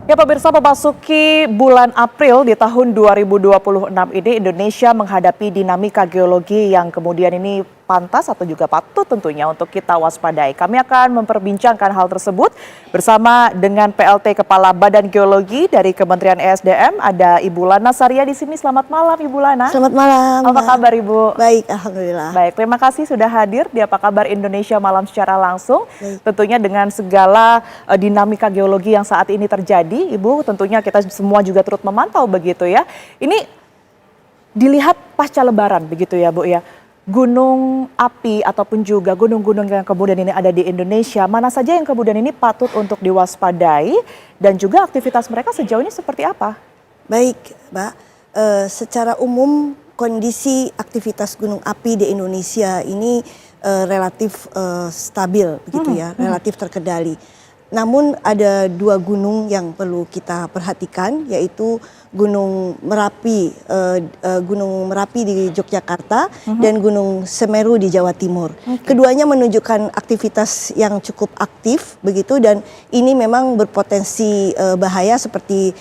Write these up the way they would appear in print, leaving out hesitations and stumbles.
Ya pemirsa, memasuki bulan April di tahun 2026 ini Indonesia menghadapi dinamika geologi yang kemudian ini pantas atau juga patut tentunya untuk kita waspadai. Kami akan memperbincangkan hal tersebut bersama dengan PLT Kepala Badan Geologi dari Kementerian ESDM. Ada Ibu Lana Saria di sini. Selamat malam Ibu Lana. Selamat malam. Apa kabar Ibu? Baik, alhamdulillah. Baik, terima kasih sudah hadir di Apa Kabar Indonesia Malam secara langsung. Baik. Tentunya dengan segala dinamika geologi yang saat ini terjadi, Ibu, tentunya kita semua juga turut memantau begitu ya. Ini dilihat pasca Lebaran begitu ya Bu ya. Gunung api ataupun juga gunung-gunung yang kemudian ini ada di Indonesia, mana saja yang kemudian ini patut untuk diwaspadai dan juga aktivitas mereka sejauh ini seperti apa? Baik, Mbak. Secara umum kondisi aktivitas gunung api di Indonesia ini relatif stabil begitu ya, relatif terkendali. Namun ada dua gunung yang perlu kita perhatikan, yaitu Gunung Merapi di Yogyakarta dan Gunung Semeru di Jawa Timur. Keduanya menunjukkan aktivitas yang cukup aktif begitu, dan ini memang berpotensi bahaya seperti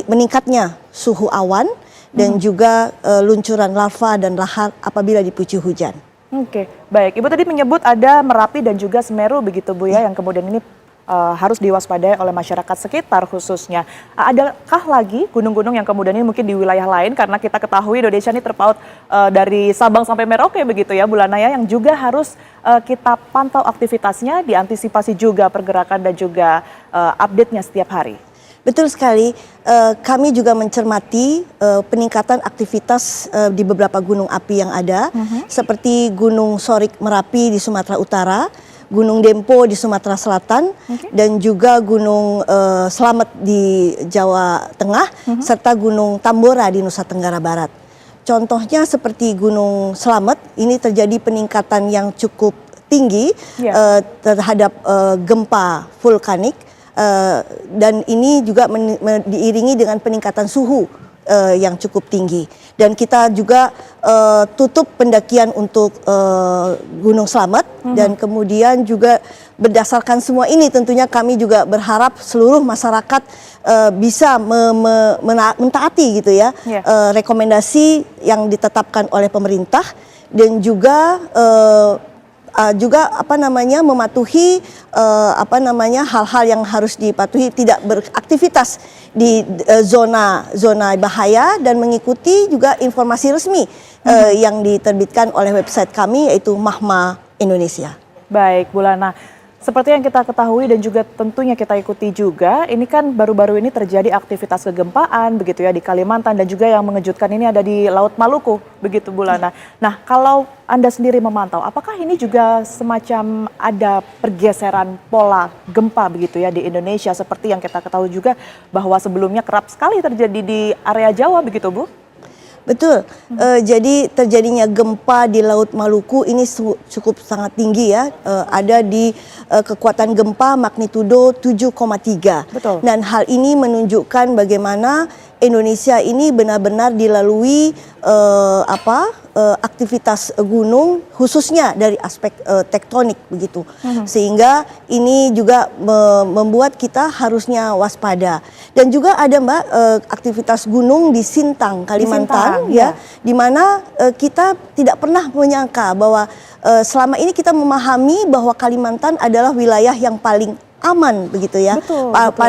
meningkatnya suhu awan dan juga luncuran lava dan lahar apabila dipicu hujan. Oke, baik. Ibu tadi menyebut ada Merapi dan juga Semeru begitu Bu ya, yang kemudian ini harus diwaspadai oleh masyarakat sekitar khususnya. Adakah lagi gunung-gunung yang kemudian ini mungkin di wilayah lain, karena kita ketahui Indonesia ini terpaut dari Sabang sampai Merauke begitu ya Bu Lana ya, yang juga harus kita pantau aktivitasnya, diantisipasi juga pergerakan dan juga update-nya setiap hari. Betul sekali, kami juga mencermati peningkatan aktivitas di beberapa gunung api yang ada, seperti Gunung Sorik Merapi di Sumatera Utara, Gunung Dempo di Sumatera Selatan, dan juga Gunung Slamet di Jawa Tengah, serta Gunung Tambora di Nusa Tenggara Barat. Contohnya seperti Gunung Slamet, ini terjadi peningkatan yang cukup tinggi terhadap gempa vulkanik. Dan ini juga diiringi dengan peningkatan suhu yang cukup tinggi. Dan kita juga tutup pendakian untuk Gunung Slamet, dan kemudian juga berdasarkan semua ini tentunya kami juga berharap seluruh masyarakat bisa mentaati gitu ya, rekomendasi yang ditetapkan oleh pemerintah, dan juga mematuhi hal-hal yang harus dipatuhi, tidak beraktivitas di zona bahaya, dan mengikuti juga informasi resmi yang diterbitkan oleh website kami, yaitu Mahma Indonesia. Baik Bu Lana, seperti yang kita ketahui dan juga tentunya kita ikuti juga, ini kan baru-baru ini terjadi aktivitas kegempaan begitu ya di Kalimantan, dan juga yang mengejutkan ini ada di Laut Maluku begitu Bu Lana. Nah, kalau Anda sendiri memantau, apakah ini juga semacam ada pergeseran pola gempa begitu ya di Indonesia, seperti yang kita ketahui juga bahwa sebelumnya kerap sekali terjadi di area Jawa begitu Bu? Betul, jadi terjadinya gempa di Laut Maluku ini cukup sangat tinggi ya, ada di kekuatan gempa magnitudo 7,3. Betul. Dan hal ini menunjukkan bagaimana Indonesia ini benar-benar dilalui aktivitas gunung, khususnya dari aspek tektonik begitu, sehingga ini juga membuat kita harusnya waspada. Dan juga ada Mbak aktivitas gunung di Sintang, Kalimantan, di mana kita tidak pernah menyangka bahwa selama ini kita memahami bahwa Kalimantan adalah wilayah yang paling aman begitu ya,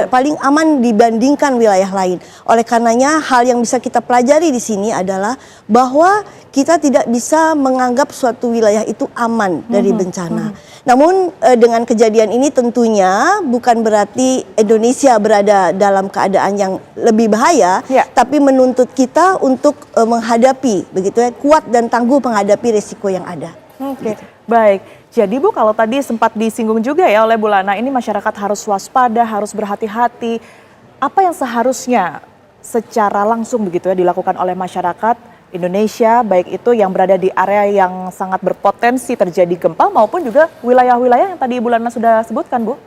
paling aman dibandingkan wilayah lain. Oleh karenanya hal yang bisa kita pelajari di sini adalah bahwa kita tidak bisa menganggap suatu wilayah itu aman dari bencana. Namun dengan kejadian ini tentunya bukan berarti Indonesia berada dalam keadaan yang lebih bahaya, tapi menuntut kita untuk menghadapi begitu ya, kuat dan tangguh menghadapi risiko yang ada. Oke, baik. Jadi Bu, kalau tadi sempat disinggung juga ya oleh Bu Lana, ini masyarakat harus waspada, harus berhati-hati. Apa yang seharusnya secara langsung begitu ya dilakukan oleh masyarakat Indonesia, baik itu yang berada di area yang sangat berpotensi terjadi gempa maupun juga wilayah-wilayah yang tadi Ibu Lana sudah sebutkan Bu?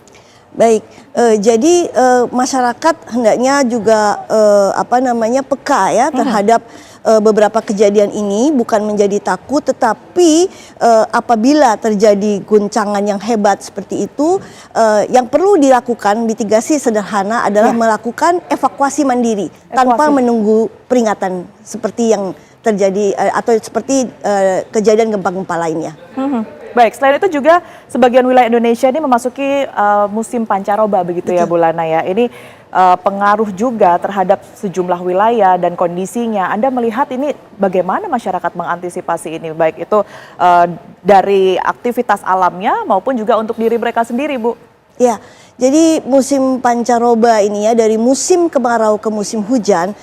Baik, jadi masyarakat hendaknya juga peka ya terhadap beberapa kejadian ini, bukan menjadi takut, tetapi apabila terjadi guncangan yang hebat seperti itu, yang perlu dilakukan mitigasi sederhana adalah melakukan evakuasi mandiri tanpa menunggu peringatan seperti yang terjadi atau seperti kejadian gempa-gempa lainnya. Baik, selain itu juga sebagian wilayah Indonesia ini memasuki musim pancaroba begitu ya Bu Lana ya. Ini pengaruh juga terhadap sejumlah wilayah dan kondisinya. Anda melihat ini bagaimana masyarakat mengantisipasi ini, baik itu dari aktivitas alamnya maupun juga untuk diri mereka sendiri, Bu? Ya, jadi musim pancaroba ini ya, dari musim kemarau ke musim hujan,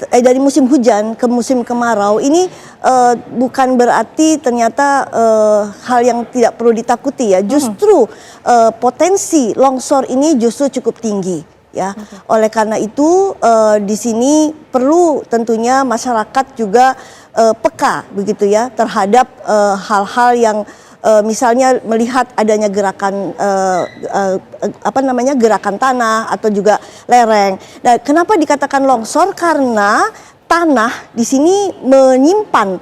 dari musim hujan ke musim kemarau ini bukan berarti ternyata hal yang tidak perlu ditakuti ya. Justru potensi longsor ini justru cukup tinggi ya. Oleh karena itu di sini perlu tentunya masyarakat juga peka begitu ya terhadap hal-hal yang misalnya melihat adanya gerakan gerakan tanah atau juga lereng. Nah, kenapa dikatakan longsor? Karena tanah di sini menyimpan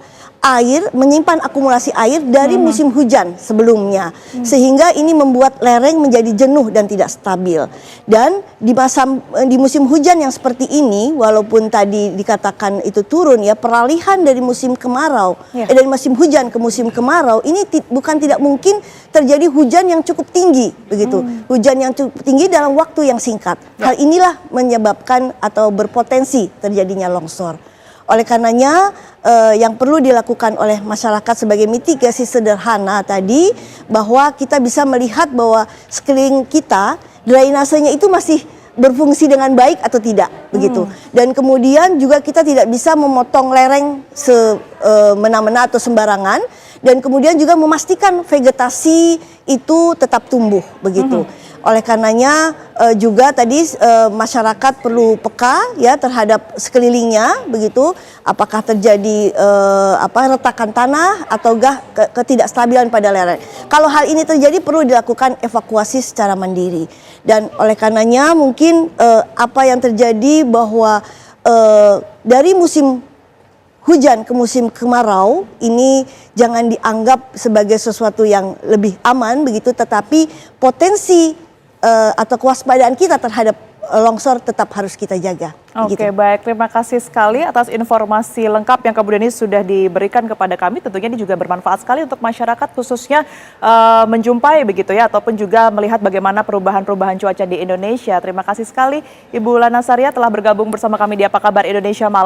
akumulasi air dari musim hujan sebelumnya, sehingga ini membuat lereng menjadi jenuh dan tidak stabil. Dan di musim hujan yang seperti ini, walaupun tadi dikatakan itu turun ya, peralihan dari musim kemarau, dari musim hujan ke musim kemarau ini bukan tidak mungkin terjadi hujan yang cukup tinggi begitu, hujan yang cukup tinggi dalam waktu yang singkat. Hal inilah menyebabkan atau berpotensi terjadinya longsor. Oleh karenanya yang perlu dilakukan oleh masyarakat sebagai mitigasi sederhana tadi, bahwa kita bisa melihat bahwa sekeliling kita drainasenya itu masih berfungsi dengan baik atau tidak begitu. Dan kemudian juga kita tidak bisa memotong lereng semena-mena atau sembarangan, dan kemudian juga memastikan vegetasi itu tetap tumbuh begitu. Oleh karenanya juga tadi masyarakat perlu peka ya terhadap sekelilingnya begitu, apakah terjadi retakan tanah atau ketidakstabilan pada lereng. Kalau hal ini terjadi perlu dilakukan evakuasi secara mandiri. Dan oleh karenanya mungkin apa yang terjadi bahwa dari musim hujan ke musim kemarau ini jangan dianggap sebagai sesuatu yang lebih aman begitu, tetapi potensi atau kewaspadaan kita terhadap longsor tetap harus kita jaga. Oke, baik. Terima kasih sekali atas informasi lengkap yang kemudian ini sudah diberikan kepada kami. Tentunya ini juga bermanfaat sekali untuk masyarakat, khususnya menjumpai begitu ya, ataupun juga melihat bagaimana perubahan-perubahan cuaca di Indonesia. Terima kasih sekali Ibu Lana Saria telah bergabung bersama kami di Apa Kabar Indonesia Malam.